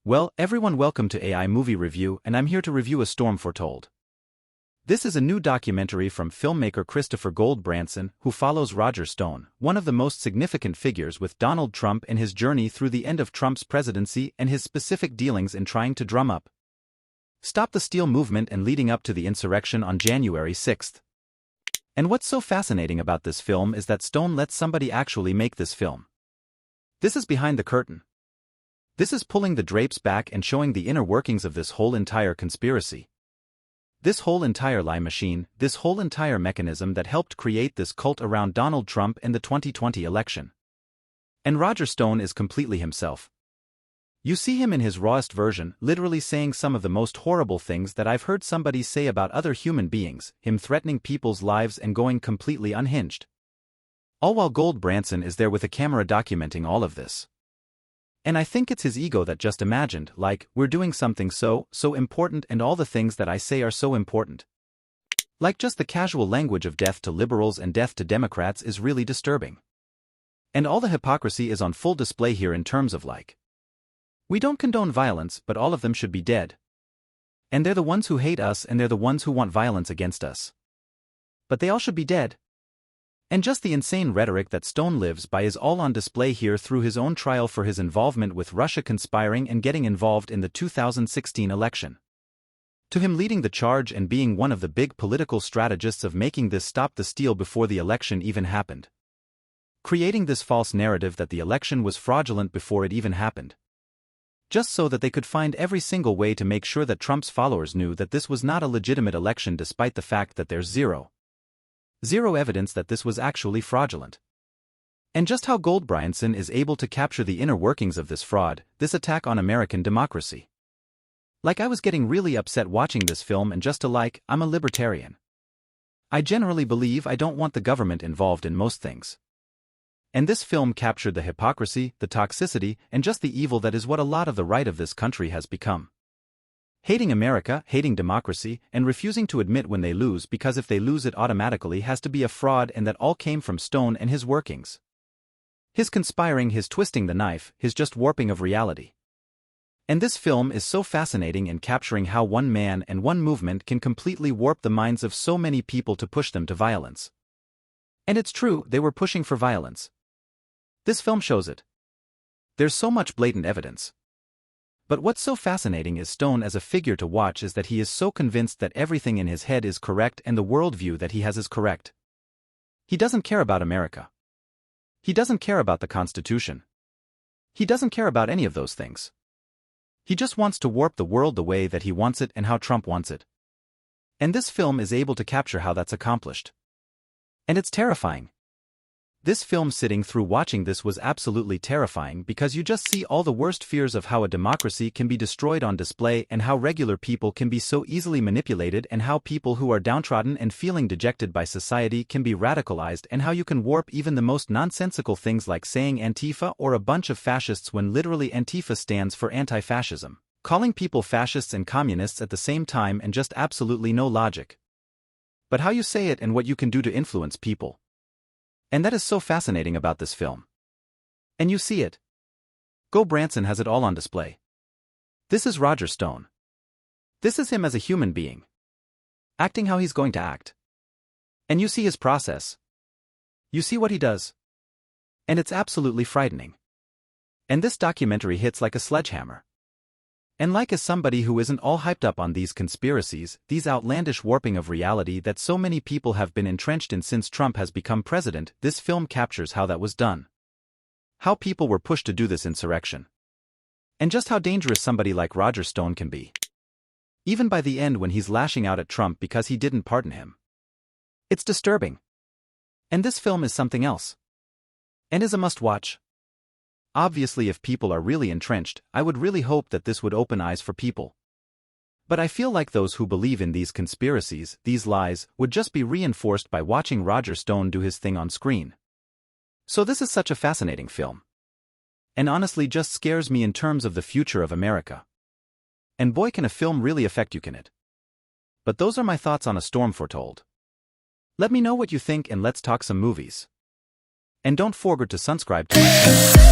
Well, everyone, welcome to AI Movie Review, and I'm here to review A Storm Foretold. This is a new documentary from filmmaker Christopher Gold-Branson, who follows Roger Stone, one of the most significant figures with Donald Trump and his journey through the end of Trump's presidency and his specific dealings in trying to drum up Stop the Steal movement and leading up to the insurrection on January 6th. And what's so fascinating about this film is that Stone lets somebody actually make this film. This is behind the curtain. This is pulling the drapes back and showing the inner workings of this whole entire conspiracy. This whole entire lie machine, this whole entire mechanism that helped create this cult around Donald Trump and the 2020 election. And Roger Stone is completely himself. You see him in his rawest version, literally saying some of the most horrible things that I've heard somebody say about other human beings, him threatening people's lives and going completely unhinged. All while Gold-Branson is there with a camera documenting all of this. And I think it's his ego that just imagined, like, we're doing something so important and all the things that I say are so important. Like just the casual language of death to liberals and death to Democrats is really disturbing. And all the hypocrisy is on full display here in terms of like, we don't condone violence, but all of them should be dead. And they're the ones who hate us and they're the ones who want violence against us. But they all should be dead. And just the insane rhetoric that Stone lives by is all on display here through his own trial for his involvement with Russia conspiring and getting involved in the 2016 election. To him leading the charge and being one of the big political strategists of making this Stop the Steal before the election even happened. Creating this false narrative that the election was fraudulent before it even happened. Just so that they could find every single way to make sure that Trump's followers knew that this was not a legitimate election despite the fact that there's zero evidence that this was actually fraudulent. And just how Gold-Branson is able to capture the inner workings of this fraud, this attack on American democracy. Like I was getting really upset watching this film and just I'm a libertarian. I generally believe I don't want the government involved in most things. And this film captured the hypocrisy, the toxicity, and just the evil that is what a lot of the right of this country has become. Hating America, hating democracy, and refusing to admit when they lose because if they lose it automatically has to be a fraud, and that all came from Stone and his workings. His conspiring, his twisting the knife, his just warping of reality. And this film is so fascinating in capturing how one man and one movement can completely warp the minds of so many people to push them to violence. And it's true, they were pushing for violence. This film shows it. There's so much blatant evidence. But what's so fascinating is Stone as a figure to watch is that he is so convinced that everything in his head is correct and the worldview that he has is correct. He doesn't care about America. He doesn't care about the Constitution. He doesn't care about any of those things. He just wants to warp the world the way that he wants it and how Trump wants it. And this film is able to capture how that's accomplished. And it's terrifying. This film, sitting through watching this, was absolutely terrifying because you just see all the worst fears of how a democracy can be destroyed on display and how regular people can be so easily manipulated and how people who are downtrodden and feeling dejected by society can be radicalized and how you can warp even the most nonsensical things like saying Antifa or a bunch of fascists when literally Antifa stands for anti-fascism, calling people fascists and communists at the same time, and just absolutely no logic. But how you say it and what you can do to influence people. And that is so fascinating about this film. And you see it. Gold-Branson has it all on display. This is Roger Stone. This is him as a human being. Acting how he's going to act. And you see his process. You see what he does. And it's absolutely frightening. And this documentary hits like a sledgehammer. And like as somebody who isn't all hyped up on these conspiracies, these outlandish warping of reality that so many people have been entrenched in since Trump has become president, this film captures how that was done. How people were pushed to do this insurrection. And just how dangerous somebody like Roger Stone can be. Even by the end when he's lashing out at Trump because he didn't pardon him. It's disturbing. And this film is something else. And is a must-watch. Obviously, if people are really entrenched, I would really hope that this would open eyes for people. But I feel like those who believe in these conspiracies, these lies, would just be reinforced by watching Roger Stone do his thing on screen. So this is such a fascinating film. And honestly just scares me in terms of the future of America. And boy, can a film really affect you, can it? But those are my thoughts on A Storm Foretold. Let me know what you think and let's talk some movies. And don't forget to subscribe to my channel.